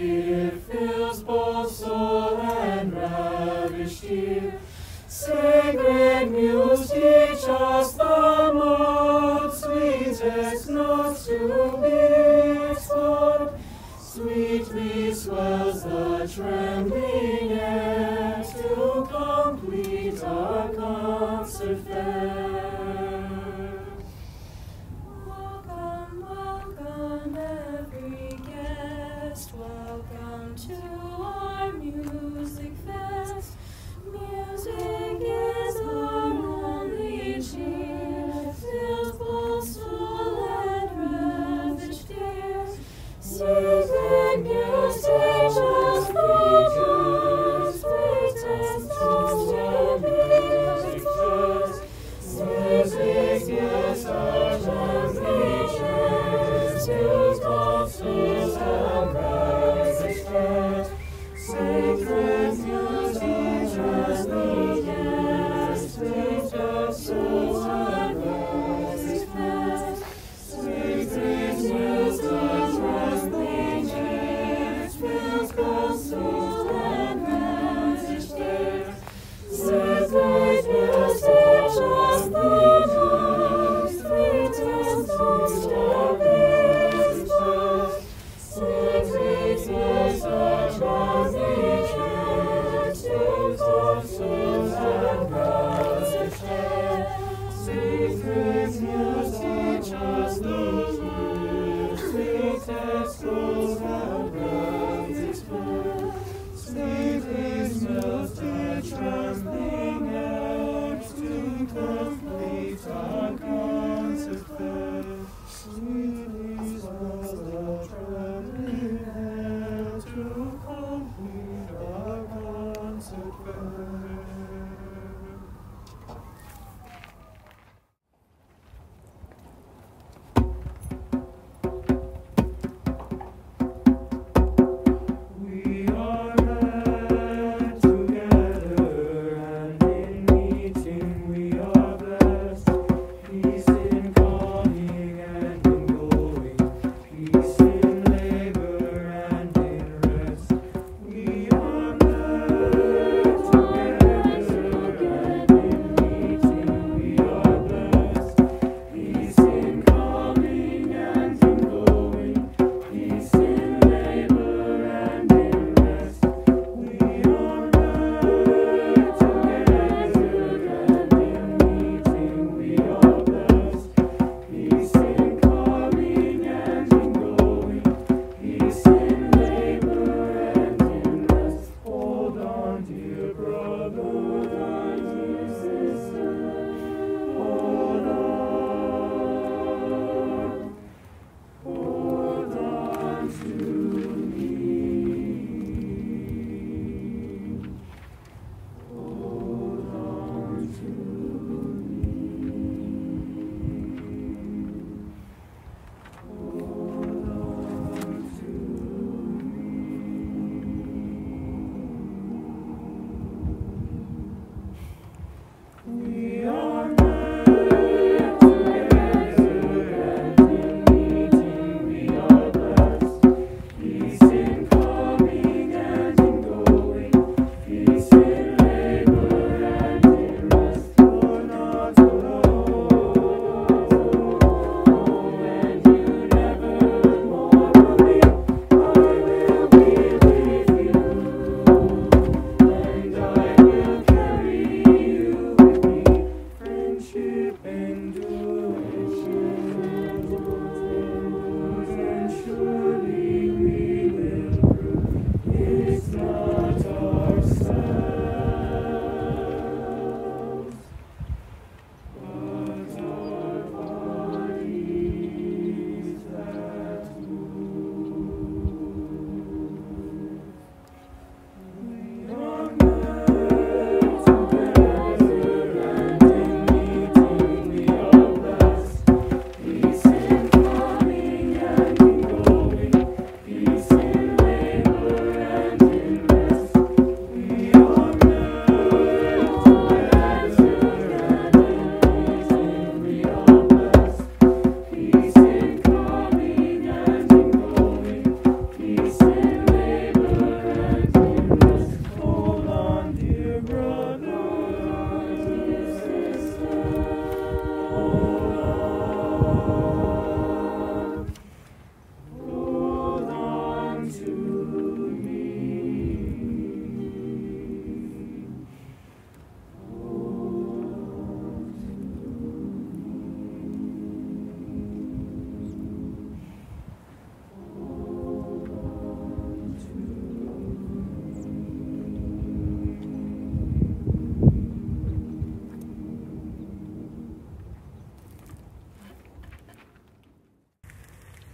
It fills both soul and ravished ear. Sacred muse, teach us the mode, sweetest notes to be explored. Sweetly swells the trembling air to complete our concert fair. Welcome, welcome every guest, welcome to our music fest. Music is our only cheer, fills both soul and ravished ear. Sacred muse, teach us the sweetest notes to be expressed. Music is our temperature, fills both souls and ravished ear. Sacred muse, teach us the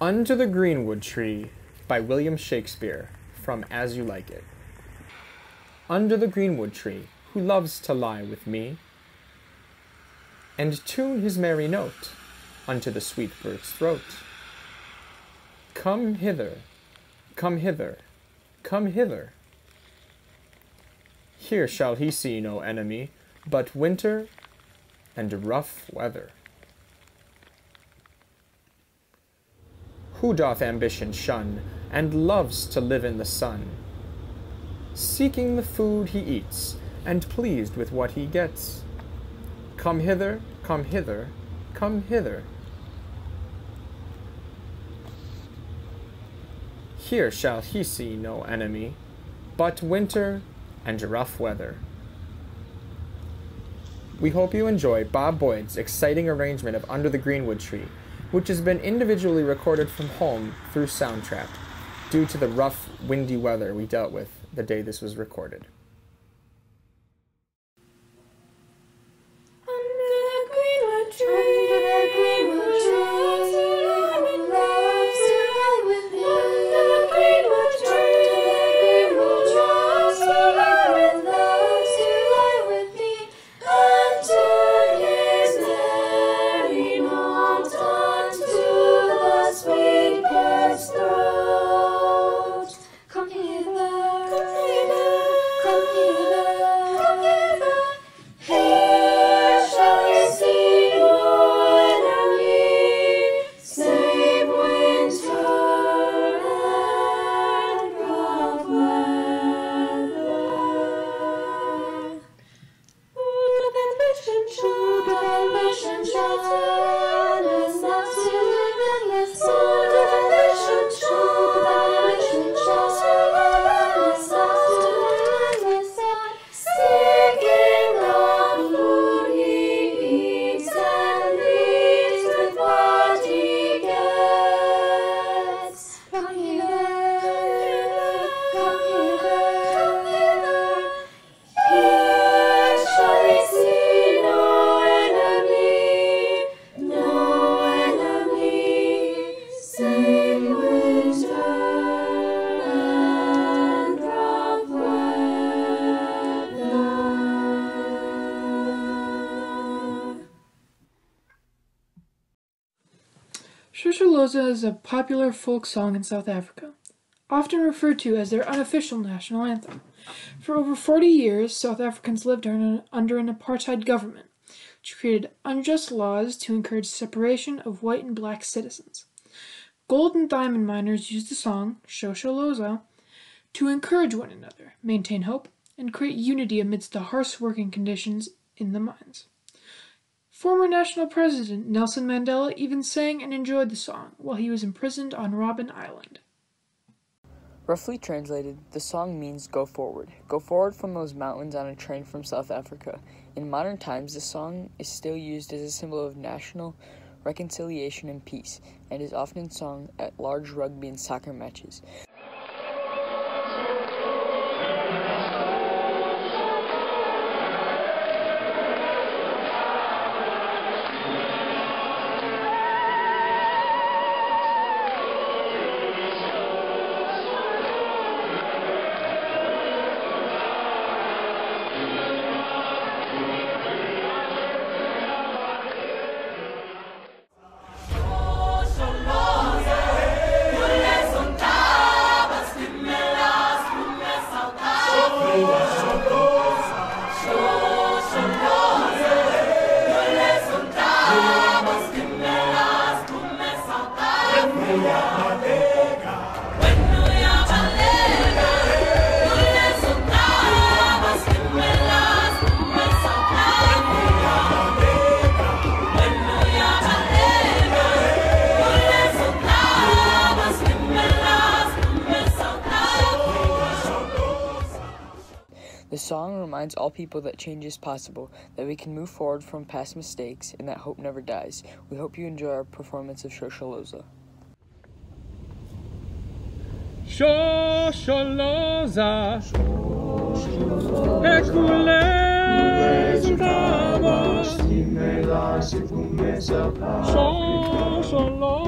Under the Greenwood Tree by William Shakespeare, from As You Like It. Under the greenwood tree, who loves to lie with me, and tune his merry note unto the sweet bird's throat. Come hither, come hither, come hither. Here shall he see no enemy, but winter and rough weather. Who doth ambition shun, and loves to live in the sun, seeking the food he eats, and pleased with what he gets? Come hither, come hither, come hither. Here shall he see no enemy, but winter and rough weather. We hope you enjoy Bob Boyd's exciting arrangement of Under the Greenwood Tree, which has been individually recorded from home through Soundtrap, due to the rough, windy weather we dealt with the day this was recorded. Shosholoza is a popular folk song in South Africa, often referred to as their unofficial national anthem. For over 40 years, South Africans lived under an apartheid government, which created unjust laws to encourage separation of white and black citizens. Gold and diamond miners used the song, Shosholoza, to encourage one another, maintain hope, and create unity amidst the harsh working conditions in the mines. Former National President Nelson Mandela even sang and enjoyed the song while he was imprisoned on Robben Island. Roughly translated, the song means go forward. Go forward from those mountains on a train from South Africa. In modern times, the song is still used as a symbol of national reconciliation and peace, and is often sung at large rugby and soccer matches. The song reminds all people that change is possible, that we can move forward from past mistakes, and that hope never dies. We hope you enjoy our performance of Shosholoza. Shosholoza, ekule zutamos, Shosholoza.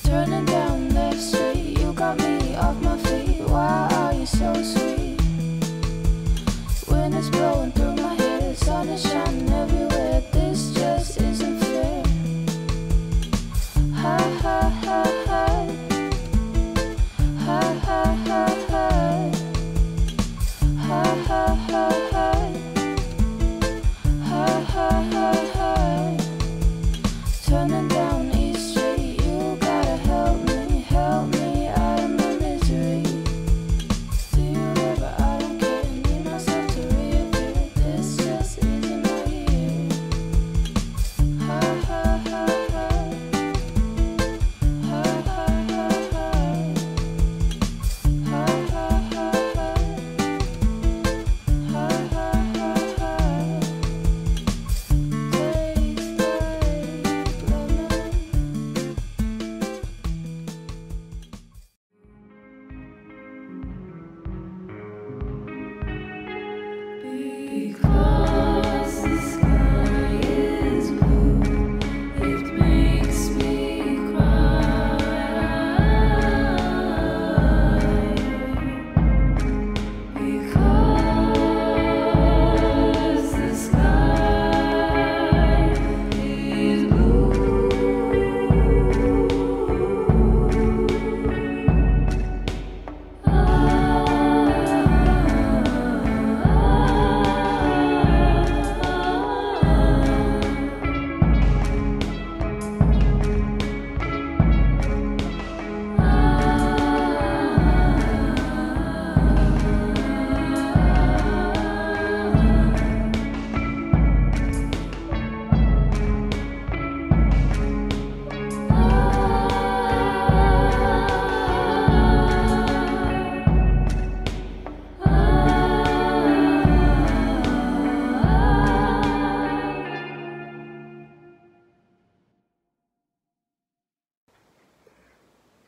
Turning down that street, you got me off my feet. Why are you so sweet? Wind is blowing through my hair, sun is shining everywhere. This just isn't fair. Ha ha ha ha. Ha ha ha ha. Ha ha ha ha. Ha ha ha ha. Turning down East Street, you gotta help me out of my misery. Do you ever? I don't care. Need myself to reappear. This just isn't my year. Ha ha ha ha. Ha ha ha ha. Ha ha ha ha. Ha ha ha ha. Tastes like lemon. Because the sky is blue, it makes me cry. Because the sky is blue.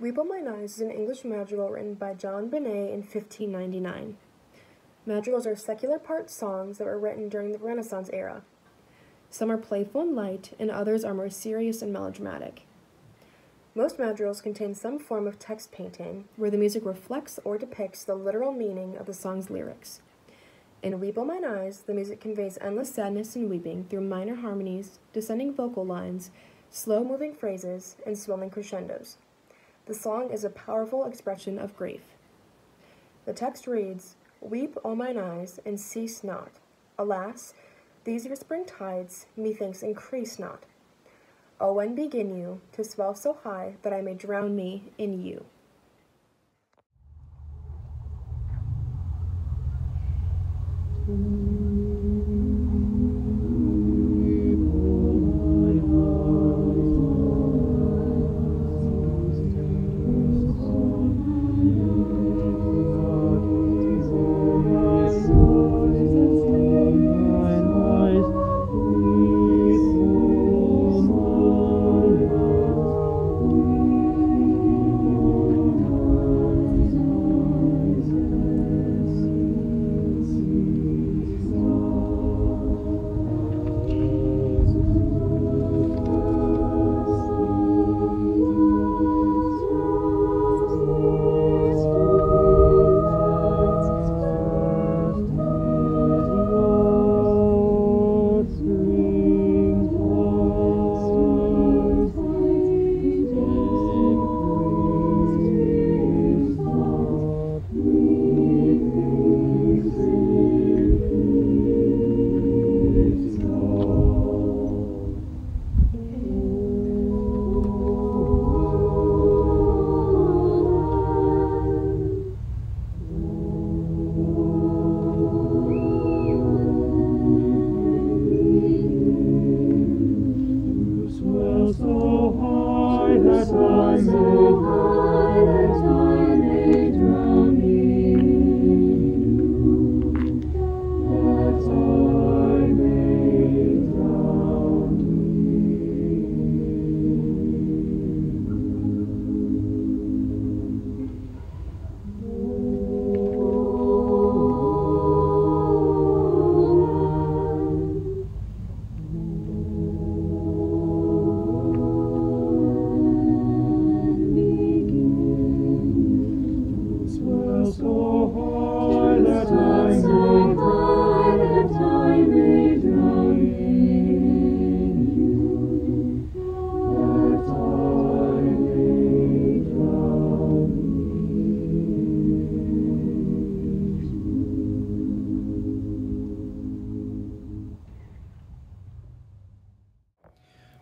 Weep on Mine Eyes is an English madrigal written by John Binet in 1599. Madrigals are secular part songs that were written during the Renaissance era. Some are playful and light, and others are more serious and melodramatic. Most madrigals contain some form of text painting, where the music reflects or depicts the literal meaning of the song's lyrics. In Weep on Mine Eyes, the music conveys endless sadness and weeping through minor harmonies, descending vocal lines, slow-moving phrases, and swelling crescendos. The song is a powerful expression of grief. The text reads, "Weep, O mine eyes, and cease not. Alas, these your spring tides, methinks, increase not. O when begin you to swell so high that I may drown me in you?"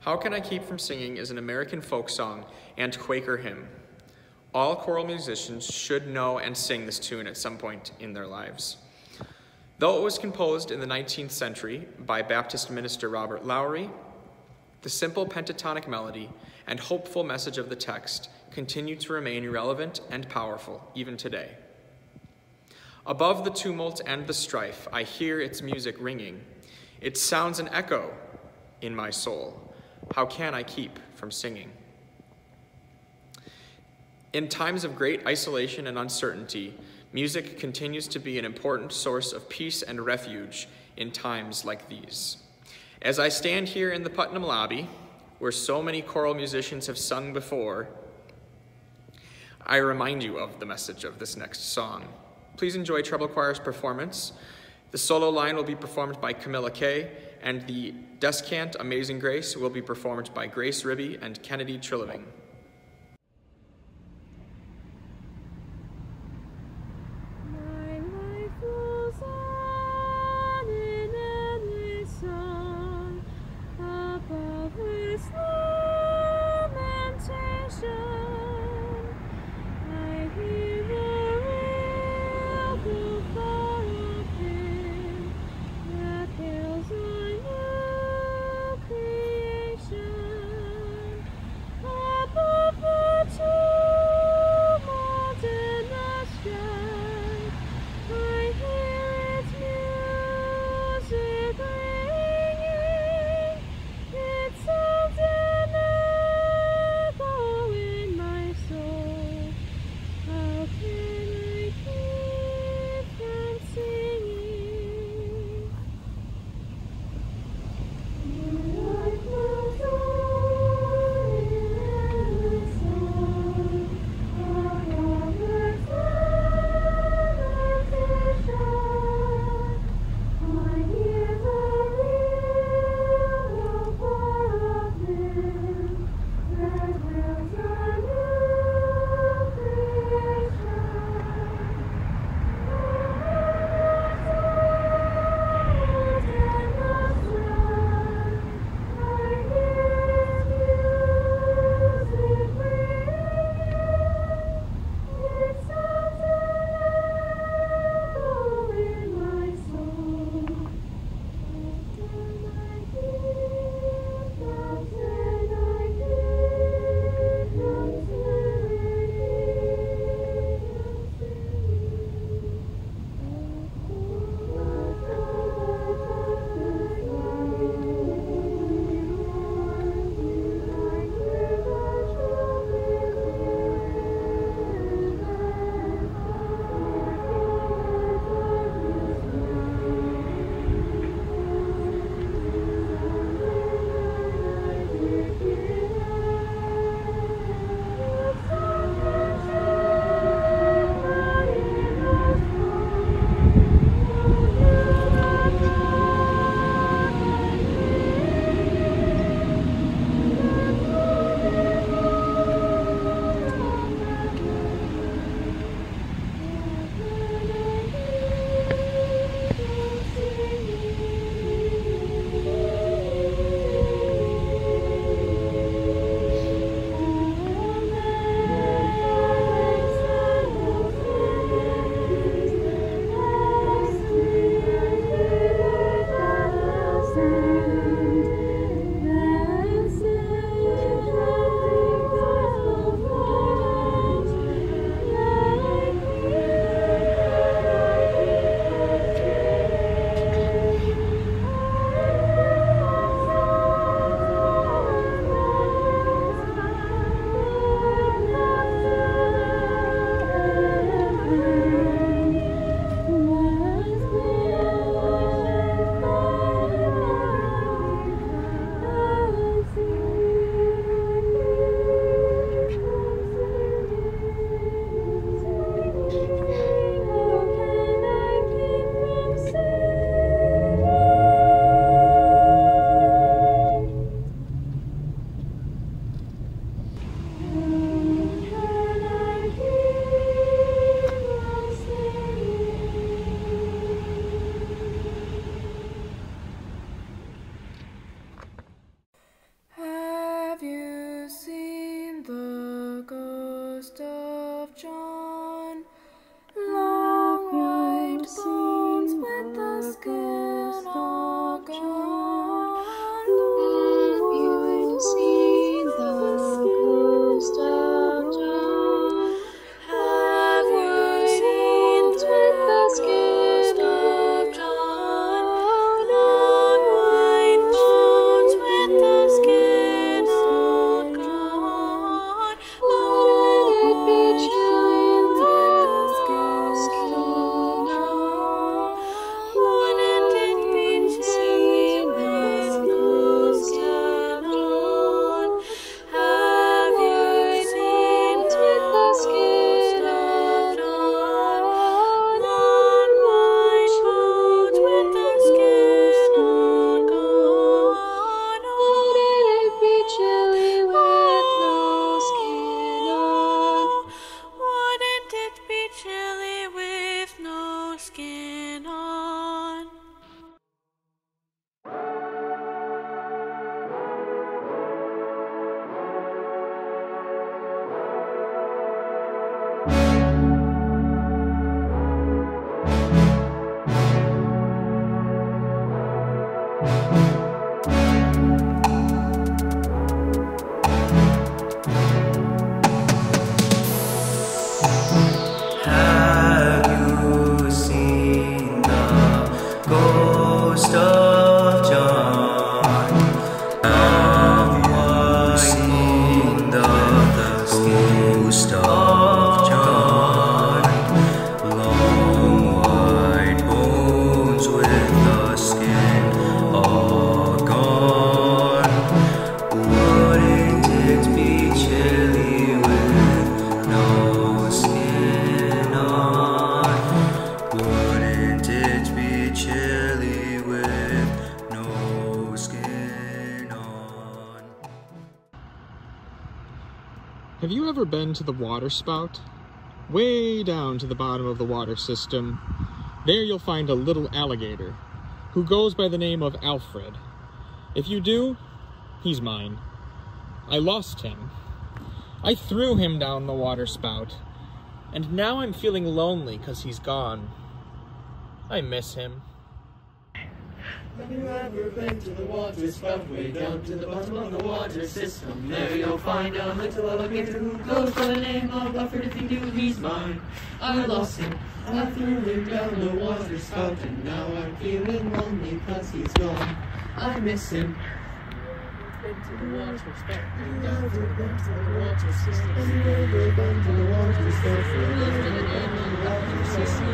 How Can I Keep from Singing is an American folk song and Quaker hymn. All choral musicians should know and sing this tune at some point in their lives. Though it was composed in the 19th century by Baptist minister Robert Lowry, the simple pentatonic melody and hopeful message of the text continue to remain relevant and powerful even today. Above the tumult and the strife, I hear its music ringing. It sounds an echo in my soul. How can I keep from singing? In times of great isolation and uncertainty, music continues to be an important source of peace and refuge in times like these. As I stand here in the Putnam lobby, where so many choral musicians have sung before, I remind you of the message of this next song. Please enjoy Treble Choir's performance. The solo line will be performed by Camilla Kay, and the descant Amazing Grace will be performed by Grace Ribby and Kennedy Trilliving. My life goes on in endless song above this lamentation. I hear the rill go far off in that hails on new creation. Above ever been to the water spout? Way down to the bottom of the water system, there you'll find a little alligator who goes by the name of Alfred. If you do, he's mine. I lost him. I threw him down the water spout, and now I'm feeling lonely 'cause he's gone. I miss him. Have you ever been to the water spout, way down to the bottom of the water system? There you'll find a little alligator who goes by the name of Alfred. If you do, he's mine. I lost him. I threw him down the water spout, and now I'm feeling lonely 'cause he's gone. I miss him. Been to the water spout, way down to the bottom of the water system. Have you ever been to the water spout, way down to the bottom of the water system?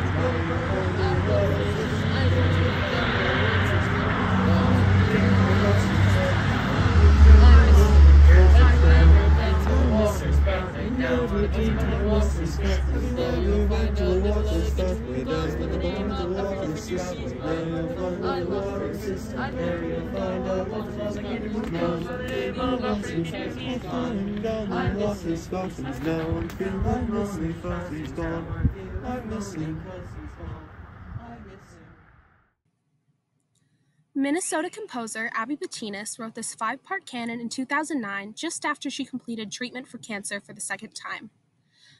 Minnesota composer Abby Patinas wrote this 5-part canon in 2009, just after she completed treatment for cancer for the second time.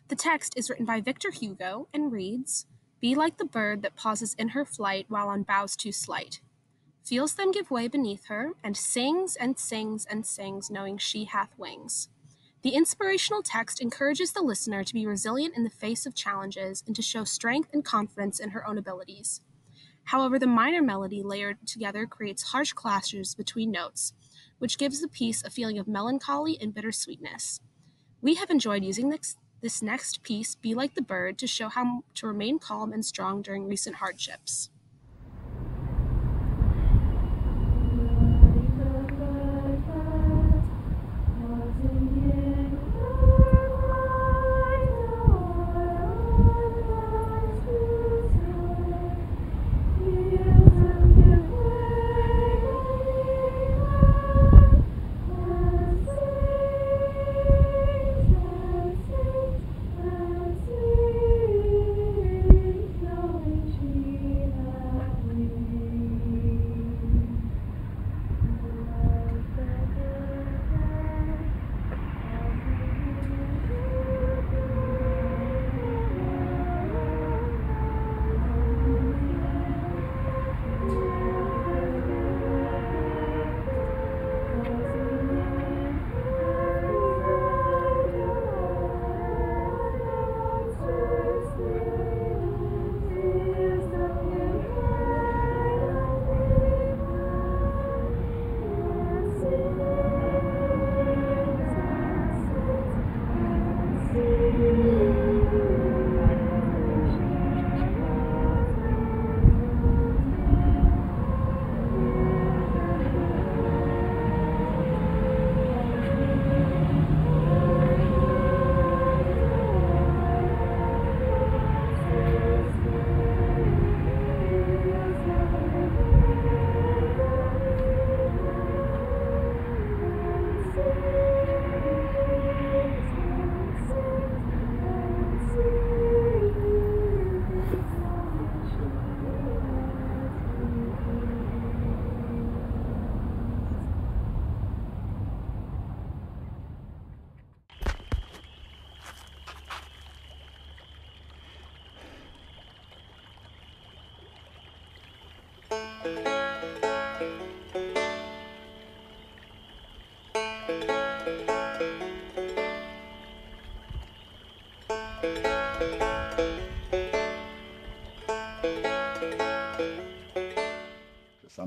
The text is written by Victor Hugo and reads, "Be like the bird that pauses in her flight while on boughs too slight, feels them give way beneath her, and sings and sings and sings, knowing she hath wings." The inspirational text encourages the listener to be resilient in the face of challenges and to show strength and confidence in her own abilities. However, the minor melody layered together creates harsh clashes between notes, which gives the piece a feeling of melancholy and bittersweetness. We have enjoyed using this next piece, "Be Like the Bird," to show how to remain calm and strong during recent hardships.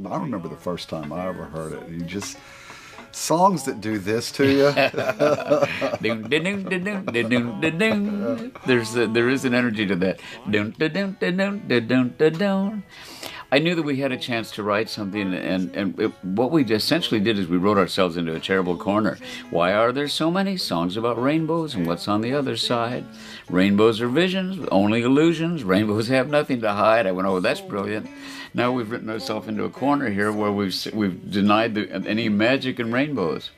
I remember the first time I ever heard it. You just songs that do this to you. There is an energy to that. I knew that we had a chance to write something, and what we essentially did is we wrote ourselves into a terrible corner. Why are there so many songs about rainbows, and what's on the other side? Rainbows are visions, only illusions. Rainbows have nothing to hide. I went, oh, that's brilliant. Now we've written ourselves into a corner here where we've denied any magic in rainbows.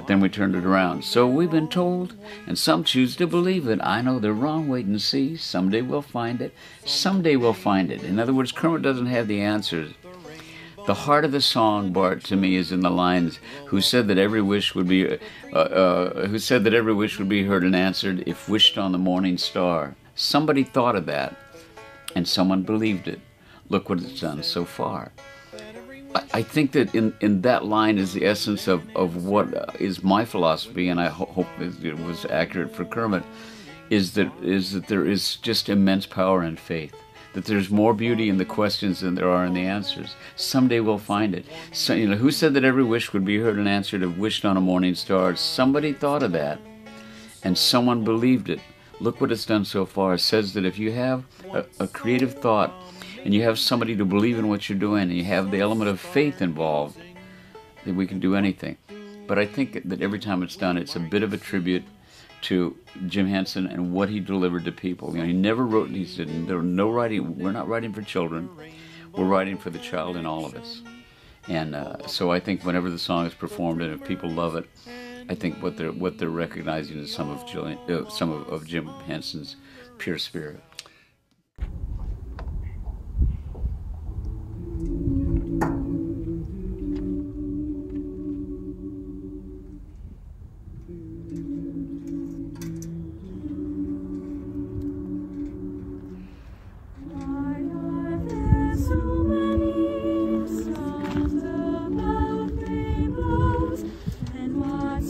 But then we turned it around. So we've been told, and some choose to believe it. I know they're wrong, wait and see. Someday we'll find it. Someday we'll find it. In other words, Kermit doesn't have the answers. The heart of the song, Bart, to me, is in the lines, who said that every wish would be heard and answered if wished on the morning star. Somebody thought of that, and someone believed it. Look what it's done so far. I think that in that line is the essence of what is my philosophy, and I hope it was accurate for Kermit, is that there is just immense power in faith. That there's more beauty in the questions than there are in the answers. Someday we'll find it. So, who said that every wish would be heard and answered if wished on a morning star? Somebody thought of that, and someone believed it. Look what it's done so far. It says that if you have a creative thought, and you have somebody to believe in what you're doing, and you have the element of faith involved, then we can do anything. But I think that every time it's done, it's a bit of a tribute to Jim Henson and what he delivered to people. He never wrote, he said, we're not writing for children, we're writing for the child in all of us. And so I think whenever the song is performed and if people love it, I think what they're recognizing is some of Jim Henson's pure spirit.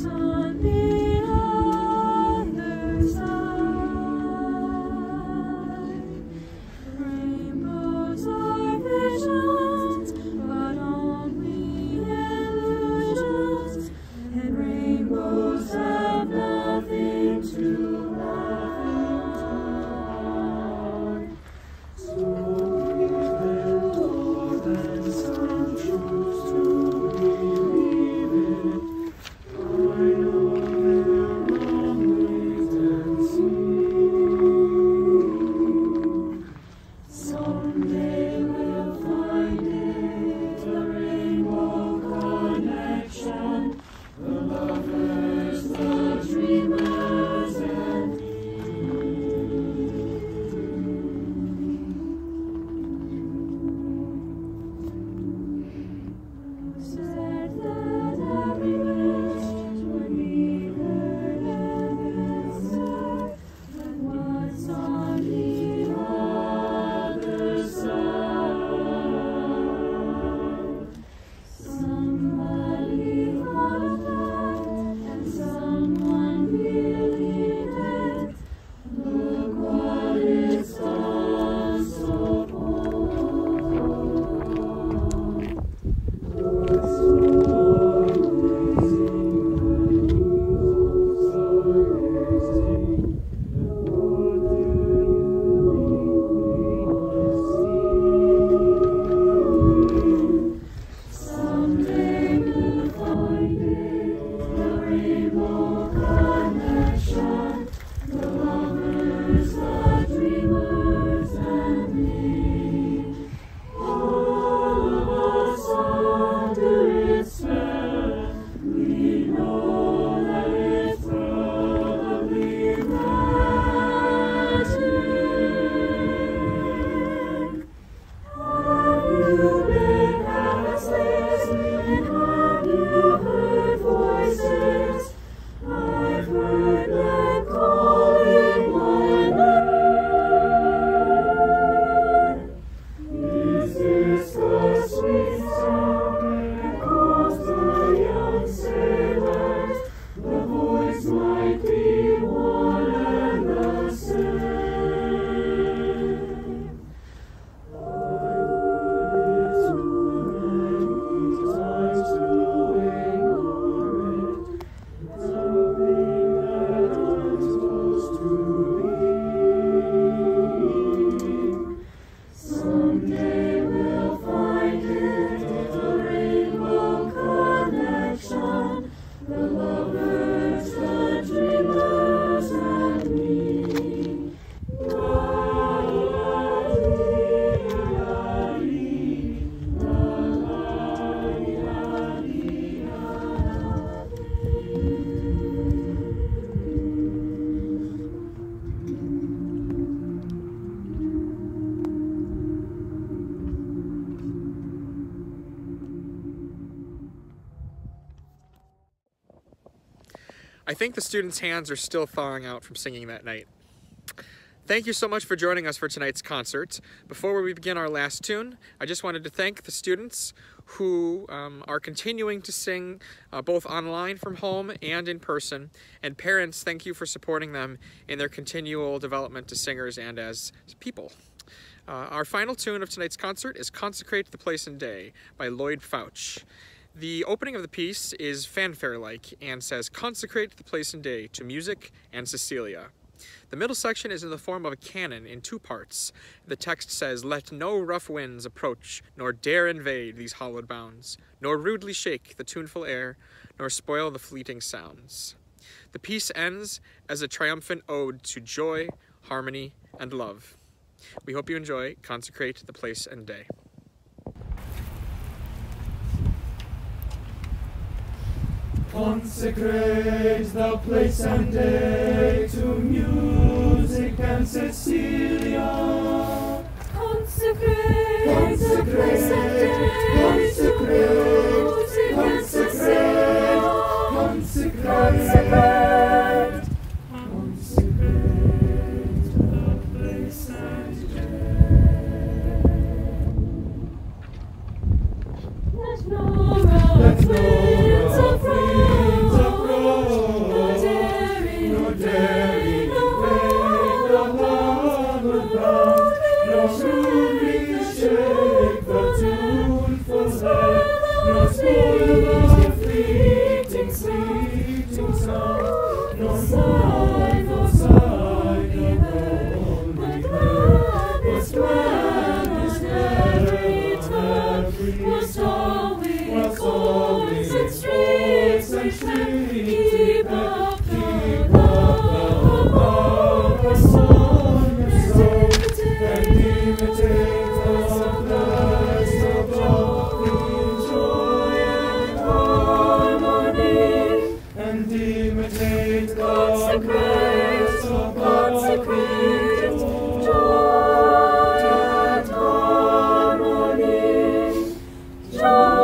On the other side. I think the students' hands are still thawing out from singing that night. Thank you so much for joining us for tonight's concert. Before we begin our last tune, I just wanted to thank the students who are continuing to sing both online from home and in person. And parents, thank you for supporting them in their continual development to singers and as people. Our final tune of tonight's concert is Consecrate the Place and Day by Lloyd Fouch. The opening of the piece is fanfare-like and says, "Consecrate the place and day to music and Cecilia." The middle section is in the form of a canon in 2 parts. The text says, "Let no rough winds approach, nor dare invade these hallowed bounds, nor rudely shake the tuneful air, nor spoil the fleeting sounds." The piece ends as a triumphant ode to joy, harmony, and love. We hope you enjoy Consecrate the Place and Day. Consecrate the place and day to music and Cecilia. Consecrate the place and day to music and Cecilia. Consecrate. Consecrate the place and day. Let no rough winds approach, nor daring invade the hallowed ground, nor rudely shake the tuneful air, nor spoil the fleeting sound, nor sigh the gladness every turn was always in streets and keep up the love of the sun, and imitate the lights of joy and harmony, and imitate the lights of consecrate joy and harmony. Joy.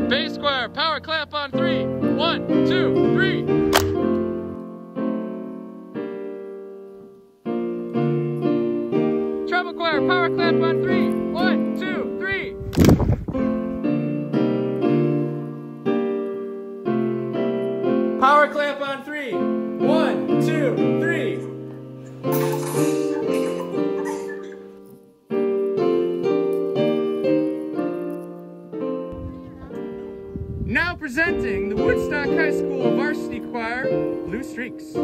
Bass choir, power clap on 3. 1, 2, 3. Treble choir, power clap on 3. 1, 2, 3. Power clap on 3. 1, 2, 3. Now presenting the Woodstock High School Varsity Choir, Blue Streaks.